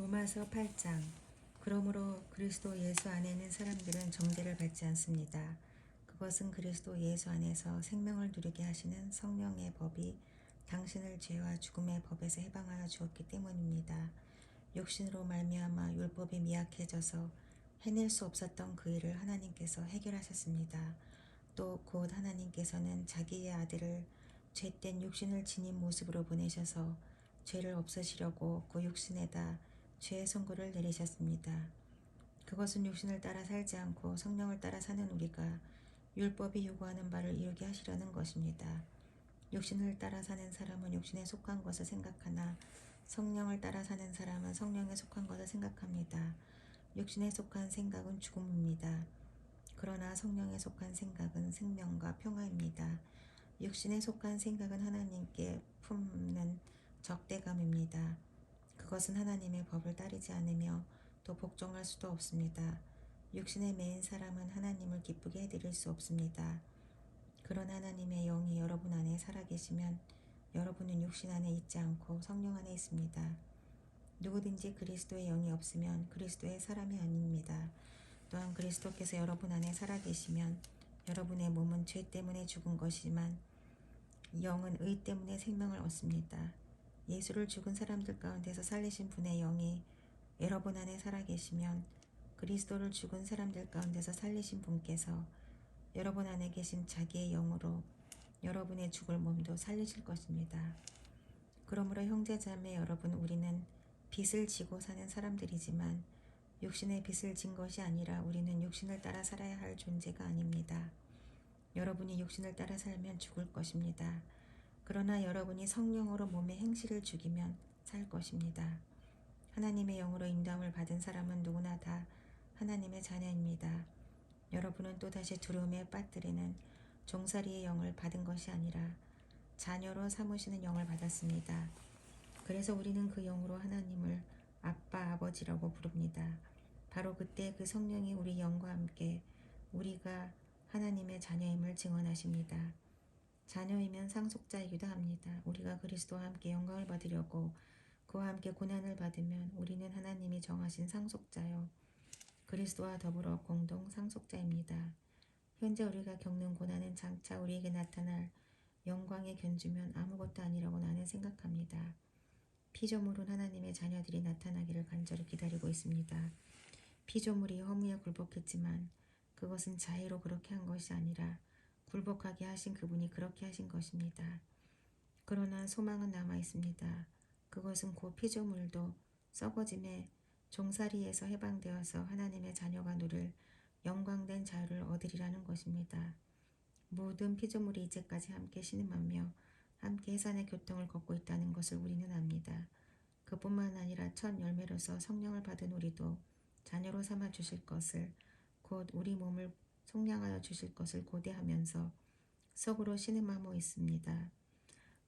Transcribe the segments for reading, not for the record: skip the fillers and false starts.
로마서 8장. 그러므로 그리스도 예수 안에 있는 사람들은 정죄를 받지 않습니다. 그것은 그리스도 예수 안에서 생명을 누리게 하시는 성령의 법이 당신을 죄와 죽음의 법에서 해방하여 주었기 때문입니다. 육신으로 말미암아 율법이 미약해져서 해낼 수 없었던 그 일을 하나님께서 해결하셨습니다. 또 곧 하나님께서는 자기의 아들을 죄된 육신을 지닌 모습으로 보내셔서 죄를 없애시려고 그 육신에다 죄의 선고를 내리셨습니다. 그것은 육신을 따라 살지 않고 성령을 따라 사는 우리가 율법이 요구하는 바를 이루게 하시려는 것입니다. 육신을 따라 사는 사람은 육신에 속한 것을 생각하나 성령을 따라 사는 사람은 성령에 속한 것을 생각합니다. 육신에 속한 생각은 죽음입니다. 그러나 성령에 속한 생각은 생명과 평화입니다. 육신에 속한 생각은 하나님께 품는 적대감입니다. 그것은 하나님의 법을 따르지 않으며 또 복종할 수도 없습니다. 육신에 매인 사람은 하나님을 기쁘게 해드릴 수 없습니다. 그런 하나님의 영이 여러분 안에 살아계시면 여러분은 육신 안에 있지 않고 성령 안에 있습니다. 누구든지 그리스도의 영이 없으면 그리스도의 사람이 아닙니다. 또한 그리스도께서 여러분 안에 살아계시면 여러분의 몸은 죄 때문에 죽은 것이지만 영은 의 때문에 생명을 얻습니다. 예수를 죽은 사람들 가운데서 살리신 분의 영이 여러분 안에 살아계시면 그리스도를 죽은 사람들 가운데서 살리신 분께서 여러분 안에 계신 자기의 영으로 여러분의 죽을 몸도 살리실 것입니다. 그러므로 형제자매 여러분, 우리는 빚을 지고 사는 사람들이지만 육신의 빚을 진 것이 아니라 우리는 육신을 따라 살아야 할 존재가 아닙니다. 여러분이 육신을 따라 살면 죽을 것입니다. 그러나 여러분이 성령으로 몸의 행실을 죽이면 살 것입니다. 하나님의 영으로 인도함을 받은 사람은 누구나 다 하나님의 자녀입니다. 여러분은 또다시 두려움에 빠뜨리는 종살이의 영을 받은 것이 아니라 자녀로 삼으시는 영을 받았습니다. 그래서 우리는 그 영으로 하나님을 아빠, 아버지라고 부릅니다. 바로 그때 그 성령이 우리 영과 함께 우리가 하나님의 자녀임을 증언하십니다. 자녀이면 상속자이기도 합니다. 우리가 그리스도와 함께 영광을 받으려고 그와 함께 고난을 받으면 우리는 하나님이 정하신 상속자요 그리스도와 더불어 공동 상속자입니다. 현재 우리가 겪는 고난은 장차 우리에게 나타날 영광에 견주면 아무것도 아니라고 나는 생각합니다. 피조물은 하나님의 자녀들이 나타나기를 간절히 기다리고 있습니다. 피조물이 허무에 굴복했지만 그것은 자의로 그렇게 한 것이 아니라 굴복하게 하신 그분이 그렇게 하신 것입니다. 그러나 소망은 남아 있습니다. 그것은 곧 피조물도 썩어짐의 종살이에서 해방되어서 하나님의 자녀가 누릴 영광된 자유를 얻으리라는 것입니다. 모든 피조물이 이제까지 함께 신음하며 함께 해산의 교통을 걷고 있다는 것을 우리는 압니다. 그뿐만 아니라 첫 열매로서 성령을 받은 우리도 자녀로 삼아 주실 것을, 곧 우리 몸을 속량하여 주실 것을 고대하면서 속으로 신음하고 있습니다.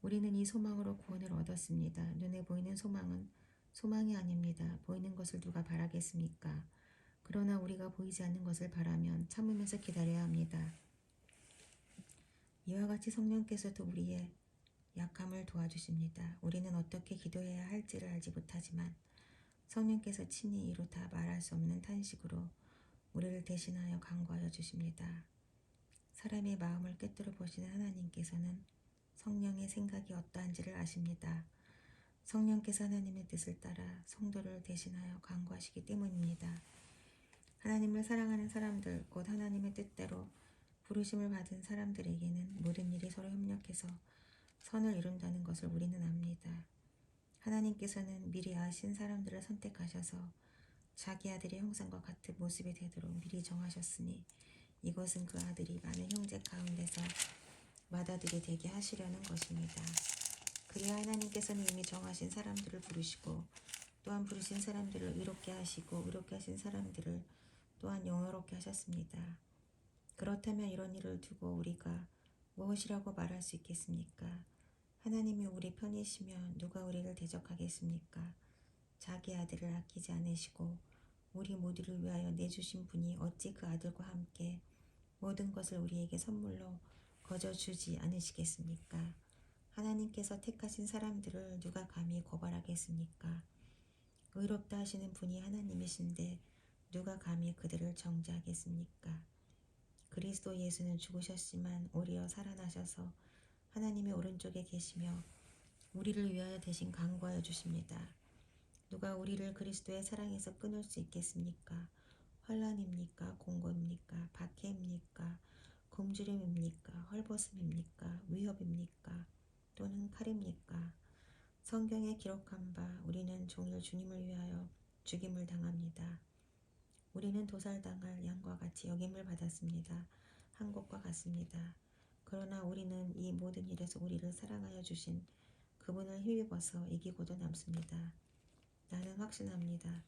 우리는 이 소망으로 구원을 얻었습니다. 눈에 보이는 소망은 소망이 아닙니다. 보이는 것을 누가 바라겠습니까? 그러나 우리가 보이지 않는 것을 바라면 참으면서 기다려야 합니다. 이와 같이 성령께서도 우리의 약함을 도와주십니다. 우리는 어떻게 기도해야 할지를 알지 못하지만 성령께서 친히 이루 다 말할 수 없는 탄식으로 우리를 대신하여 간구하여 주십니다. 사람의 마음을 꿰뚫어 보시는 하나님께서는 성령의 생각이 어떠한지를 아십니다. 성령께서 하나님의 뜻을 따라 성도를 대신하여 간구하시기 때문입니다. 하나님을 사랑하는 사람들, 곧 하나님의 뜻대로 부르심을 받은 사람들에게는 모든 일이 서로 협력해서 선을 이룬다는 것을 우리는 압니다. 하나님께서는 미리 아신 사람들을 선택하셔서 자기 아들의 형상과 같은 모습이 되도록 미리 정하셨으니 이것은 그 아들이 많은 형제 가운데서 맏아들이 되게 하시려는 것입니다. 그리하 하나님께서는 이미 정하신 사람들을 부르시고 또한 부르신 사람들을 의롭게 하시고 의롭게 하신 사람들을 또한 영화롭게 하셨습니다. 그렇다면 이런 일을 두고 우리가 무엇이라고 말할 수 있겠습니까? 하나님이 우리 편이시면 누가 우리를 대적하겠습니까? 자기 아들을 아끼지 않으시고 우리 모두를 위하여 내주신 분이 어찌 그 아들과 함께 모든 것을 우리에게 선물로 거저 주지 않으시겠습니까? 하나님께서 택하신 사람들을 누가 감히 고발하겠습니까? 의롭다 하시는 분이 하나님이신데 누가 감히 그들을 정죄하겠습니까? 그리스도 예수는 죽으셨지만 오히려 살아나셔서 하나님의 오른쪽에 계시며 우리를 위하여 대신 간구하여 주십니다. 누가 우리를 그리스도의 사랑에서 끊을 수 있겠습니까? 환난입니까? 공고입니까? 박해입니까? 굶주림입니까? 헐벗음입니까? 위협입니까? 또는 칼입니까? 성경에 기록한 바 우리는 종일 주님을 위하여 죽임을 당합니다. 우리는 도살당할 양과 같이 여김을 받았습니다. 한 것과 같습니다. 그러나 우리는 이 모든 일에서 우리를 사랑하여 주신 그분을 힘입어서 이기고도 남습니다. 나는 확신합니다.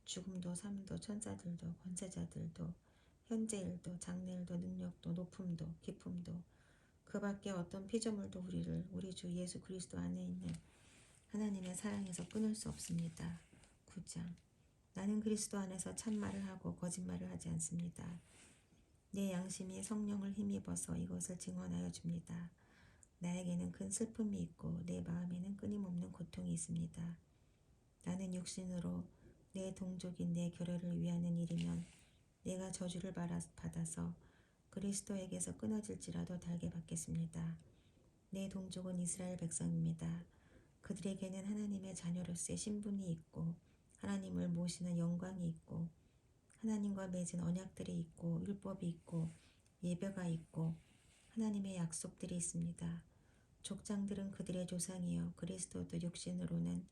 죽음도 삶도 천사들도 권세자들도 현재일도 장래일도 능력도 높음도 깊음도 그 밖에 어떤 피조물도 우리를 우리 주 예수 그리스도 안에 있는 하나님의 사랑에서 끊을 수 없습니다. 9장 나는 그리스도 안에서 참말을 하고 거짓말을 하지 않습니다. 내 양심이 성령을 힘입어서 이것을 증언하여 줍니다. 나에게는 큰 슬픔이 있고 내 마음에는 끊임없는 고통이 있습니다. 나는 육신으로 내 동족인 내 결혈을 위하는 일이면 내가 저주를 받아서 그리스도에게서 끊어질지라도 달게 받겠습니다. 내 동족은 이스라엘 백성입니다. 그들에게는 하나님의 자녀로서의 신분이 있고 하나님을 모시는 영광이 있고 하나님과 맺은 언약들이 있고 율법이 있고 예배가 있고 하나님의 약속들이 있습니다. 족장들은 그들의 조상이요 그리스도도 육신으로는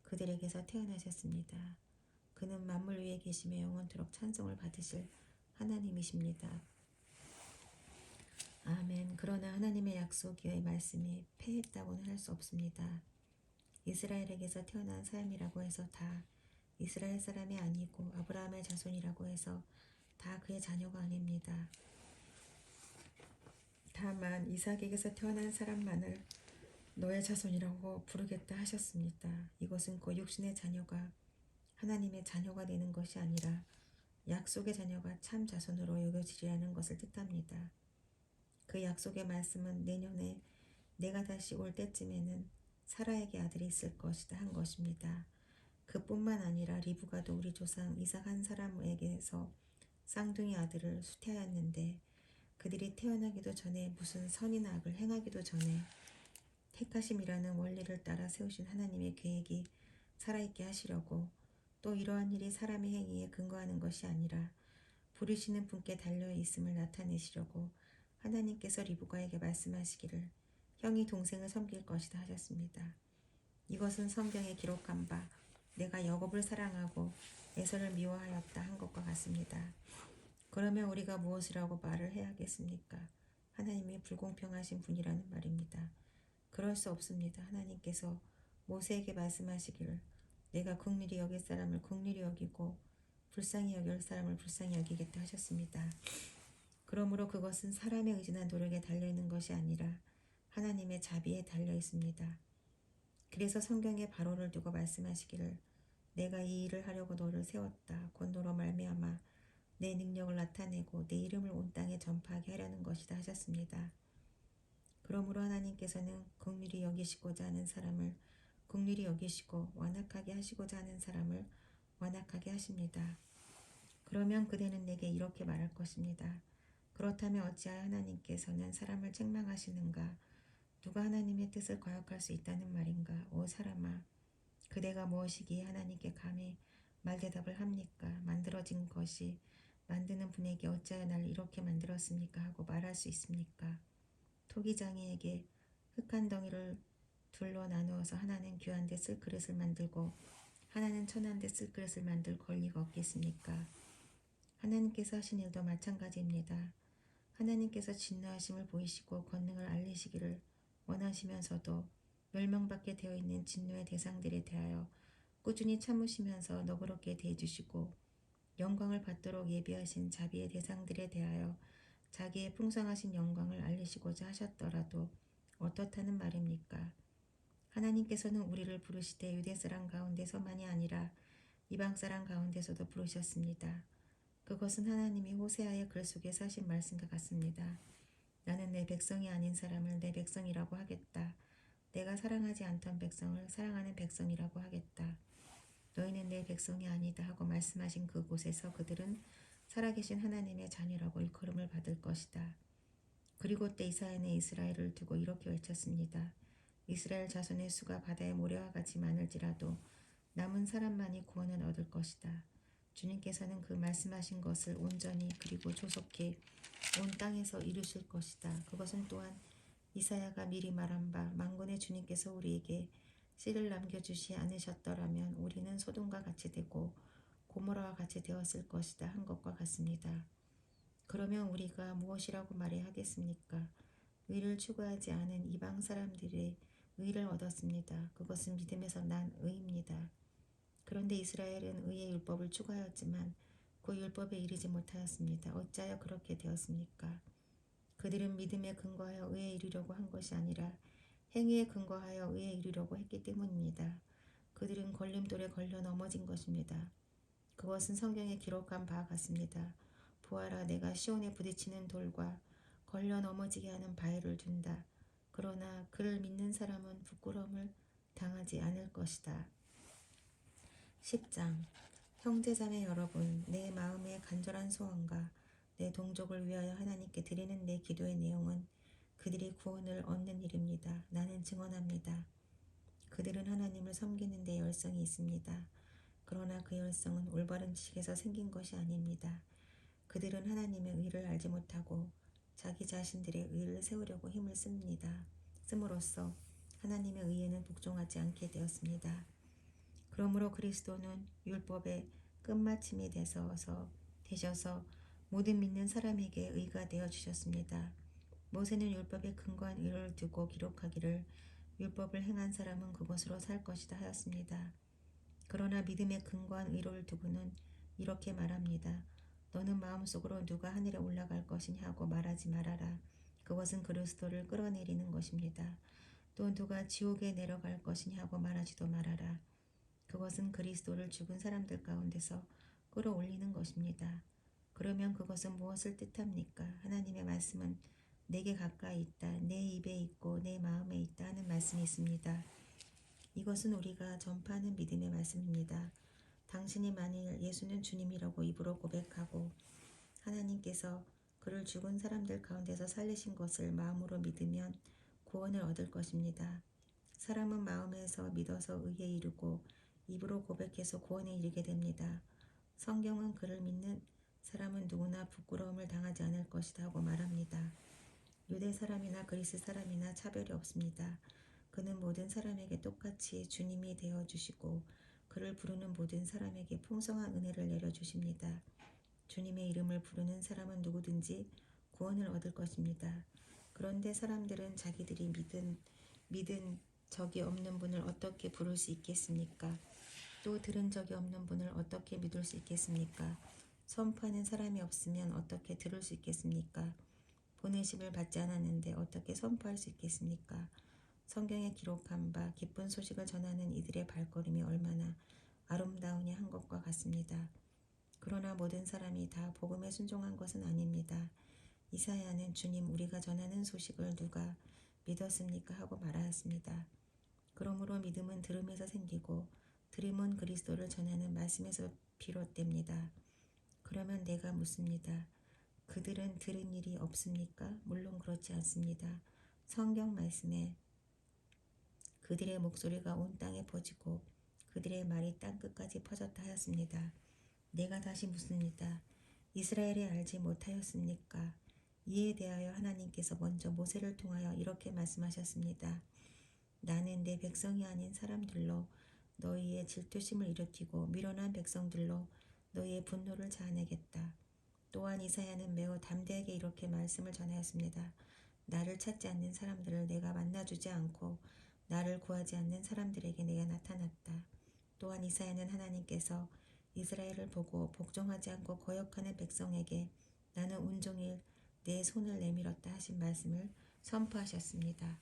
그들에게서 태어나셨습니다. 그는 만물 위에 계시며 영원토록 찬송을 받으실 하나님이십니다. 아멘. 그러나 하나님의 약속의 말씀이 패했다고는 할 수 없습니다. 이스라엘에게서 태어난 사람이라고 해서 다 이스라엘 사람이 아니고 아브라함의 자손이라고 해서 다 그의 자녀가 아닙니다. 다만 이삭에게서 태어난 사람만을 너의 자손이라고 부르겠다 하셨습니다. 이것은 그 육신의 자녀가 하나님의 자녀가 되는 것이 아니라 약속의 자녀가 참 자손으로 여겨지리라는 것을 뜻합니다. 그 약속의 말씀은 내년에 내가 다시 올 때쯤에는 사라에게 아들이 있을 것이다 한 것입니다. 그뿐만 아니라 리브가도 우리 조상 이삭 한 사람에게서 쌍둥이 아들을 수태하였는데 그들이 태어나기도 전에 무슨 선이나 악을 행하기도 전에 택하심이라는 원리를 따라 세우신 하나님의 계획이 살아있게 하시려고 또 이러한 일이 사람의 행위에 근거하는 것이 아니라 부르시는 분께 달려있음을 나타내시려고 하나님께서 리브가에게 말씀하시기를 형이 동생을 섬길 것이다 하셨습니다. 이것은 성경에 기록한 바 내가 야곱을 사랑하고 에서를 미워하였다 한 것과 같습니다. 그러면 우리가 무엇이라고 말을 해야겠습니까? 하나님이 불공평하신 분이라는 말입니다. 그럴 수 없습니다. 하나님께서 모세에게 말씀하시기를 내가 긍휼히 여길 사람을 긍휼히 여기고 불쌍히 여길 사람을 불쌍히 여기겠다 하셨습니다. 그러므로 그것은 사람의 의지나 노력에 달려있는 것이 아니라 하나님의 자비에 달려있습니다. 그래서 성경에 바로를 두고 말씀하시기를 내가 이 일을 하려고 너를 세웠다. 곧 너로 말미암아 내 능력을 나타내고 내 이름을 온 땅에 전파하게 하려는 것이다 하셨습니다. 그러므로 하나님께서는 긍휼히 여기시고자 하는 사람을 긍휼히 여기시고 완악하게 하시고자 하는 사람을 완악하게 하십니다. 그러면 그대는 내게 이렇게 말할 것입니다. 그렇다면 어찌하여 하나님께서는 사람을 책망하시는가? 누가 하나님의 뜻을 거역할 수 있다는 말인가? 오 사람아, 그대가 무엇이기에 하나님께 감히 말대답을 합니까? 만들어진 것이 만드는 분에게 어찌하여 나를 이렇게 만들었습니까? 하고 말할 수 있습니까? 토기장이에게 흙한 덩이를 둘로 나누어서 하나는 귀한 데 쓸 그릇을 만들고 하나는 천한 데 쓸 그릇을 만들 권리가 없겠습니까? 하나님께서 하신 일도 마찬가지입니다. 하나님께서 진노하심을 보이시고 권능을 알리시기를 원하시면서도 멸망받게 되어 있는 진노의 대상들에 대하여 꾸준히 참으시면서 너그럽게 대해주시고 영광을 받도록 예비하신 자비의 대상들에 대하여 자기의 풍성하신 영광을 알리시고자 하셨더라도 어떻다는 말입니까? 하나님께서는 우리를 부르시되 유대 사람 가운데서만이 아니라 이방 사람 가운데서도 부르셨습니다. 그것은 하나님이 호세아의 글 속에서 하신 말씀과 같습니다. 나는 내 백성이 아닌 사람을 내 백성이라고 하겠다. 내가 사랑하지 않던 백성을 사랑하는 백성이라고 하겠다. 너희는 내 백성이 아니다 하고 말씀하신 그곳에서 그들은 살아계신 하나님의 자녀라고 일컬음을 받을 것이다. 그리고 때 이사야는 이스라엘을 두고 이렇게 외쳤습니다. 이스라엘 자손의 수가 바다의 모래와 같이 많을지라도 남은 사람만이 구원을 얻을 것이다. 주님께서는 그 말씀하신 것을 온전히 그리고 조속히 온 땅에서 이루실 것이다. 그것은 또한 이사야가 미리 말한 바 만군의 주님께서 우리에게 씨를 남겨주시 않으셨더라면 우리는 소돔과 같이 되고 고모라와 같이 되었을 것이다 한 것과 같습니다. 그러면 우리가 무엇이라고 말해야 하겠습니까? 의를 추구하지 않은 이방 사람들의 의를 얻었습니다. 그것은 믿음에서 난 의입니다. 그런데 이스라엘은 의의 율법을 추구하였지만 그 율법에 이르지 못하였습니다. 어찌하여 그렇게 되었습니까? 그들은 믿음에 근거하여 의에 이르려고 한 것이 아니라 행위에 근거하여 의에 이르려고 했기 때문입니다. 그들은 걸림돌에 걸려 넘어진 것입니다. 그것은 성경에 기록한 바와 같습니다. 보아라, 내가 시온에 부딪히는 돌과 걸려 넘어지게 하는 바위를 둔다. 그러나 그를 믿는 사람은 부끄러움을 당하지 않을 것이다. 10장. 형제자매 여러분, 내 마음의 간절한 소원과 내 동족을 위하여 하나님께 드리는 내 기도의 내용은 그들이 구원을 얻는 일입니다. 나는 증언합니다. 그들은 하나님을 섬기는 데 열성이 있습니다. 그러나 그 열성은 올바른 지식에서 생긴 것이 아닙니다. 그들은 하나님의 의를 알지 못하고 자기 자신들의 의를 세우려고 힘을 씀으로써 하나님의 의에는 복종하지 않게 되었습니다. 그러므로 그리스도는 율법의 끝마침이 되셔서 모든 믿는 사람에게 의가 되어 주셨습니다. 모세는 율법에 근거한 의를 두고 기록하기를 율법을 행한 사람은 그것으로 살 것이다 하였습니다. 그러나 믿음에 근거한 의를 두고는 이렇게 말합니다. 너는 마음속으로 누가 하늘에 올라갈 것이냐 하고 말하지 말아라. 그것은 그리스도를 끌어내리는 것입니다. 또 누가 지옥에 내려갈 것이냐 하고 말하지도 말아라. 그것은 그리스도를 죽은 사람들 가운데서 끌어올리는 것입니다. 그러면 그것은 무엇을 뜻합니까? 하나님의 말씀은 내게 가까이 있다, 내 입에 있고 내 마음에 있다 하는 말씀이 있습니다. 이것은 우리가 전파하는 믿음의 말씀입니다. 당신이 만일 예수는 주님이라고 입으로 고백하고 하나님께서 그를 죽은 사람들 가운데서 살리신 것을 마음으로 믿으면 구원을 얻을 것입니다. 사람은 마음에서 믿어서 의에 이르고 입으로 고백해서 구원에 이르게 됩니다. 성경은 그를 믿는 사람은 누구나 부끄러움을 당하지 않을 것이다 하고 말합니다. 유대 사람이나 그리스 사람이나 차별이 없습니다. 그는 모든 사람에게 똑같이 주님이 되어주시고 그를 부르는 모든 사람에게 풍성한 은혜를 내려주십니다. 주님의 이름을 부르는 사람은 누구든지 구원을 얻을 것입니다. 그런데 사람들은 자기들이 믿은 적이 없는 분을 어떻게 부를 수 있겠습니까? 또 들은 적이 없는 분을 어떻게 믿을 수 있겠습니까? 선포하는 사람이 없으면 어떻게 들을 수 있겠습니까? 보내심을 받지 않았는데 어떻게 선포할 수 있겠습니까? 성경에 기록한 바 기쁜 소식을 전하는 이들의 발걸음이 얼마나 아름다우냐 한 것과 같습니다. 그러나 모든 사람이 다 복음에 순종한 것은 아닙니다. 이사야는 주님, 우리가 전하는 소식을 누가 믿었습니까? 하고 말하였습니다. 그러므로 믿음은 들음에서 생기고 들음은 그리스도를 전하는 말씀에서 비롯됩니다. 그러면 내가 묻습니다. 그들은 들은 일이 없습니까? 물론 그렇지 않습니다. 성경 말씀에 그들의 목소리가 온 땅에 퍼지고 그들의 말이 땅끝까지 퍼졌다 하였습니다. 내가 다시 묻습니다. 이스라엘이 알지 못하였습니까? 이에 대하여 하나님께서 먼저 모세를 통하여 이렇게 말씀하셨습니다. 나는 내 백성이 아닌 사람들로 너희의 질투심을 일으키고 미련한 백성들로 너희의 분노를 자아내겠다. 또한 이사야는 매우 담대하게 이렇게 말씀을 전하였습니다. 나를 찾지 않는 사람들을 내가 만나주지 않고 나를 구하지 않는 사람들에게 내가 나타났다. 또한 이사야는 하나님께서 이스라엘을 보고 복종하지 않고 거역하는 백성에게 나는 온종일 내 손을 내밀었다 하신 말씀을 선포하셨습니다.